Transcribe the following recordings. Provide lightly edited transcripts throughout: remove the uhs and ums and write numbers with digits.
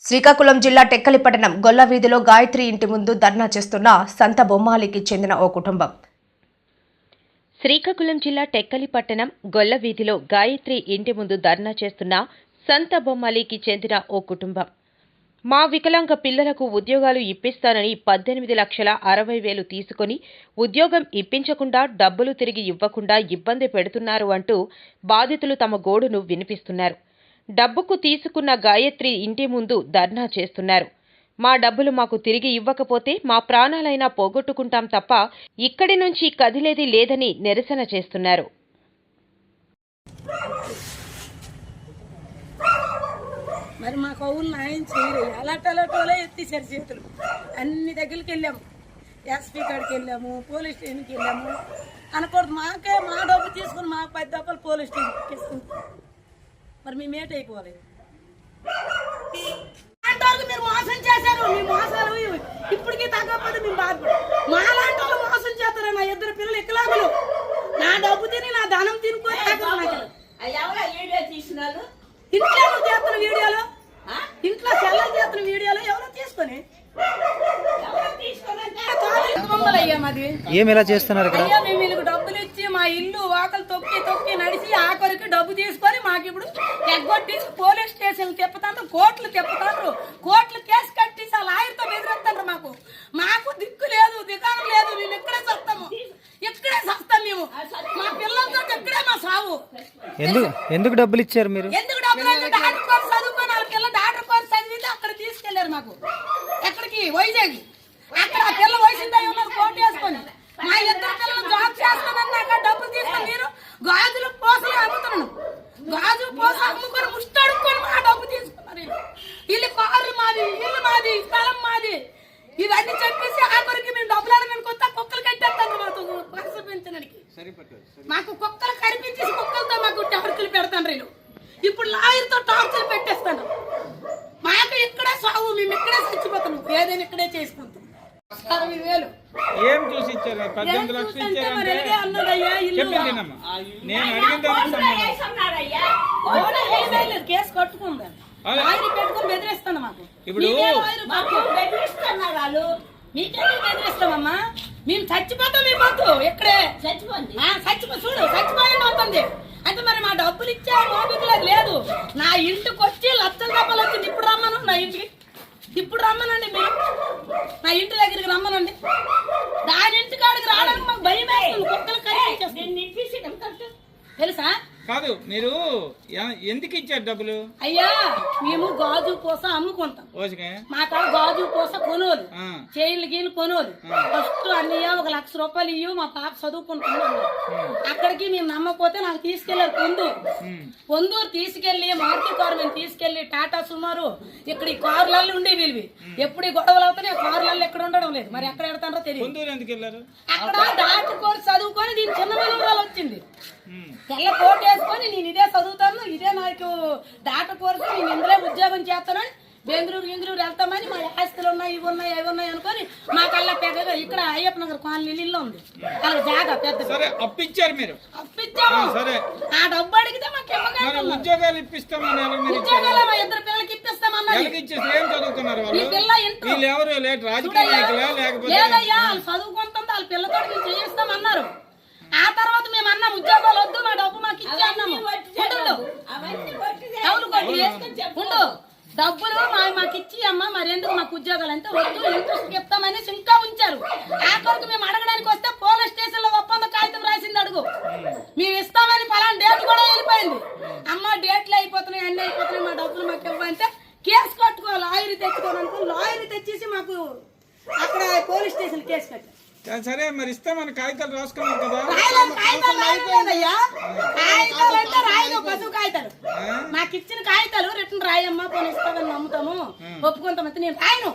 శ్రీకాకుళం జిల్లా టెక్కలిపట్టణం గొల్లవీధిలో గాయత్రి ఇంటి ముందు ధర్నా చేస్తున్న సంత బొమ్మాలికి చెందిన ఓ కుటుంబం. శ్రీకాకుళం జిల్లా టెక్కలిపట్టణం గొల్లవీధిలో గాయత్రి ఇంటి ముందు ధర్నా చేస్తున్న సంత బొమ్మాలికి చెందిన ఓ కుటుంబం. మా వికలాంగ పిల్లలకు ఉద్యోగాలు ఇప్పిస్తానని 18,60,000 తీసుకుని ఉద్యోగం ఇప్పించకుండా డబ్బులు తిరిగి ఇవ్వకుండా ఇబ్బంది పెడుతున్నారు అంటూ బాధితులు తమ గోడును వినిపిస్తున్నారు. డబ్బుకు తీసుకున్న గాయత్రి ఇంటి ముందు ధర్నా చేస్తున్నారు. మా డబ్బులు మాకు తిరిగి ఇవ్వకపోతే మా ప్రాణాలైనా పోగొట్టుకుంటాం తప్ప ఇక్కడి నుంచి కదిలేది లేదని నిరసన చేస్తున్నారు. మరి మా కౌలు న్యాయం చేయలేదు. అలాటోలే ఎత్తిసారు చేతులు. అన్ని దగ్గరికి వెళ్ళాము, ఎస్పీ కాడికి వెళ్ళాము, పోలీస్ స్టేషన్కి వెళ్ళాము. అనకూడదు, మాకే మా డబ్బు తీసుకుని మాకు 10 దెబ్బలు పోలీస్ స్టేషన్కి ఇస్తుంటాం. మరి మేము ఏటైపోవాలి? అలాంటి మీరు మోసం చేశారు. మీ మోసాలు ఇప్పటికీ తగ్గకపోతే మేము బాధపడు. మా లాంటి వాళ్ళు మోసం చేస్తారు. నా 2 పిల్లలు వికలాంగులు. నా డబ్బు తిని నా ధనం తినుకొని ఇంట్లో నువ్వు చేస్తున్న వీడియోలు, ఇంట్లో సెల్లలు చేస్తున్న వీడియోలు ఎవరో తీసుకొని అయ్యా మాది ఏమి ఎలా చేస్తున్నారు? అయ్యా మేము వీళ్ళకి డబ్బులు ఇచ్చి మా ఇల్లు వాకలు తొక్కి నడిచి ఆఖరికి డబ్బు తీసుకొని మాకు ఇప్పుడు ఎగ్గొట్టి పోలీస్ స్టేషన్ తిప్పుతారు, కోర్టులు తిప్పుతారు, కోర్టులు కేసు కట్టేసి ఆ లాయర్తో బెదిరిస్తారు. మాకు దిక్కు లేదు, దిగానం లేదు. మేము ఇక్కడే చస్తాం మేము. మా పిల్లలతో ఇక్కడే మా సావు. ఎందుకు డబ్బులు ఇచ్చారు మీరు? ఎందుకు డబ్బులు అంటే డాక్టర్ కోర్సు చదువుకొని వాళ్ళ పిల్లలు డాక్టర్ కోర్సు చదివితే అక్కడ తీసుకెళ్లారు. మాకు ఎక్కడికి? వైజాగ్. అక్కడ ఆ పిల్ల వయసుందా ఉన్నది కోర్టు వేసుకొని. మా 2 పిల్లలు జాబ్ చేస్తానని అక్కడ డబ్బులు తీసుకొని నేను గాజులు పోసలు అమ్ముతున్నాను. గాజు పోస అమ్ముకొని ముష్టడుకొని మా డబ్బు తీసుకున్నారు. ఇల్లు కార్లు మాది, ఇల్లు మాది, స్థలం మాది. ఇవన్నీ చెప్పేసి ఆఖరికి మేము డబ్బులు అడగడానికి కొత్త కుక్కలు కట్టేస్తాను. మాకు పరస పెంచడానికి మాకు కుక్కలు కనిపించేసి కుక్కలతో మాకు టార్చులు పెడతాను. నేను ఇప్పుడు లాయర్తో టార్చులు పెట్టేస్తాను. మాకు ఇక్కడే సాగు, మేము ఇక్కడే చచ్చిపోతాం. ఏదైనా ఇక్కడే చేసుకుంటాం. 60,000 ఏం చూసి ఇచ్చారు? 18 లక్షలు ఇచ్చారంటే కేసు కట్టుకుందా పెట్టుకుని బెదిరిస్తాను. మాకు ఇప్పుడు మీకేమీ బెదిరిస్తామమ్మా? మేము చచ్చిపోతాం. మీ పొద్దు ఇక్కడే చూడు చచ్చిపోయింది అవుతుంది. అయితే మరి మా డబ్బులు ఇచ్చా మోబికులు లేదు. నా ఇంటికి వచ్చి లక్షల రూపాయలు వచ్చింది. ఇప్పుడు రమ్మను నా ఇంటికి, ఇప్పుడు రమ్మనండి. మీరు నా ఇంటి దగ్గరికి రమ్మనండి. దాని ఇంటి కాడికి రావడానికి మాకు భయం వేస్తుంది. కుక్కలు కనిపించేస్తుంది. తెలుసా? కాదు, మీరు ఎందుకు ఇచ్చారు డబ్బులు? అయ్యా మేము గాజు పూస అమ్ముకుంటాం. మా కాడ గాజు పూస కొనోలు, చైన్లు గీలు కొనోలు. ఫస్ట్ అన్నయ్య 1,00,000 రూపాయలు ఇవ్వు, మా పాప చదువుకుంటున్నాం. అక్కడికి మేము నమ్మకపోతే నాకు తీసుకెళ్లారు పొందూరు తీసుకెళ్లి మార్కెట్ కారు మేము తీసుకెళ్లి టాటా సుమారు ఇక్కడ ఈ కార్లలో ఉండే వీళ్ళవి. ఎప్పుడు ఈ గొడవలు అవుతాయి, కార్లలో ఎక్కడ ఉండడం లేదు. మరి ఎక్కడ పెడతారో తెలియదు. అక్కడ డాక్టర్ కోర్సు చదువుకొని దీని చిన్న విలువరాలు వచ్చింది. తెల్ల కోట్ వేసుకొని నేను ఇదే చదువుతాను, ఇదే నాకు డాక్టర్ కోర్సు, నేను ఇందులో ఉద్యోగం చేస్తానని బెంగళూరు వెళ్తామని మా ఆస్తులు ఉన్నాయి, ఇవి ఉన్నాయి, అవి ఉన్నాయి అనుకొని మాకల్లా పెద్దగా ఇక్కడ అయ్యప్ప నగర్ కాలనీలో ఉంది. అలా జాగా పెద్ద అప్పిచ్చారు. మీరు అప్పిచ్చాము. ఆ డబ్బు అడిగితే మాకు ఉద్యోగాలు ఇప్పిస్తామన్నారు. ఉద్యోగాలు మా 2 పిల్లలకి ఇప్పిస్తామన్నారు. ఈ పిల్ల ఇంట్లో లేదయ్యా వాళ్ళు చదువుకుంటుంది, వాళ్ళ పిల్లతో మేము చేయిస్తామన్నారు. ఆ తర్వాత మేము అన్నాం ఉద్యోగాలు వద్దు, మా డబ్బు మాకు ఇచ్చి అన్నాము. ఉండు డబ్బులు మాకు ఇచ్చి అమ్మ మరి ఎందుకు మాకు ఉద్యోగాలు అంటే వద్దు, ఇంట్రెస్ట్ చెప్తామని ఇంకా ఉంచారు. ఆఖరికి మేము అడగడానికి వస్తే పోలీస్ స్టేషన్ లో ఒప్పంద కాగితం రాసింది. అడుగు మేము ఇస్తామని పలానా డేట్ కూడా వెళ్ళిపోయింది. అమ్మ డేట్లు అయిపోతున్నాయి, అన్ని అయిపోతున్నాయి, మా డబ్బులు మాకు ఇవ్వంటే కేసు కట్టుకోవాలి. లాయర్ తెచ్చుకోవాలనుకో లాయర్ తెచ్చేసి మాకు అక్కడ పోలీస్ స్టేషన్ కేసు కట్టారు. సరే మరి ఇస్తామని కాగితాలు రాసుకున్నారు కదా. మాకు ఇచ్చిన కాగితాలు రిటర్న్ రాయమ్మా, పోనీ ఇస్తామని నమ్ముతాము, ఒప్పుకుంటామంటే నేను రాయను.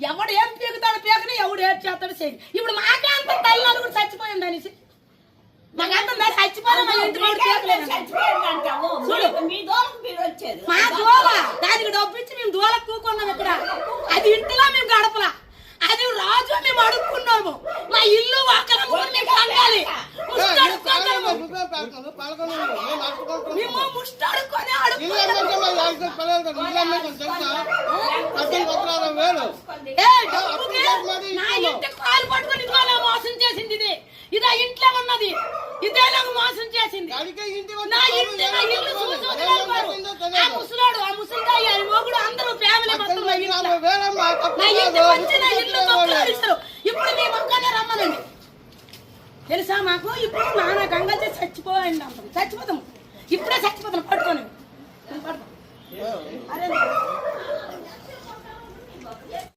ఎవడు ఏం పీకుతాడు పీకని, ఎవడు ఏం చేస్తాడు చేయి. ఇప్పుడు మాకే అంత తల్లి కూడా చచ్చిపోయింది అనేసి మాకంత చచ్చిపోయినా మా ఇంటి మా దోల దానికి డబ్బు ఇచ్చి మేము దోల కూకున్నాం. ఇక్కడ అది ఇంటిలో మేము గడపలా, అది రాజు మేము అడుక్కున్నాము. మా ఇల్లు వాకలు మేము కంగాలి. మేము ముష్టాడుకొని నా ఇంటికి కాలు పట్టుకొని ఇదిగో నా మోసం చేసింది ఇది. ఇదే ఇంట్లో ఉన్నది, ఇదే నాకు మోసం చేసింది. నా ఇల్లు ఆ ముసలాడు, ఆ ముసలిదాయి, ఆ మొగుడు అందరూ ఫ్యామిలీ మొత్తం నా ఇంట్లో. నా ఇంటికి వచ్చి నా ఇల్లు తొక్కులాడిస్తారు. ఇప్పుడు మీ మొక్కనే రమ్మనండి. తెలుసా మాకు ఇప్పుడు నాన్న గంగ చచ్చిపోయింది అంటాం. చచ్చిపోతాం, ఇప్పుడే చచ్చిపోతాం. పట్టుకొని అరే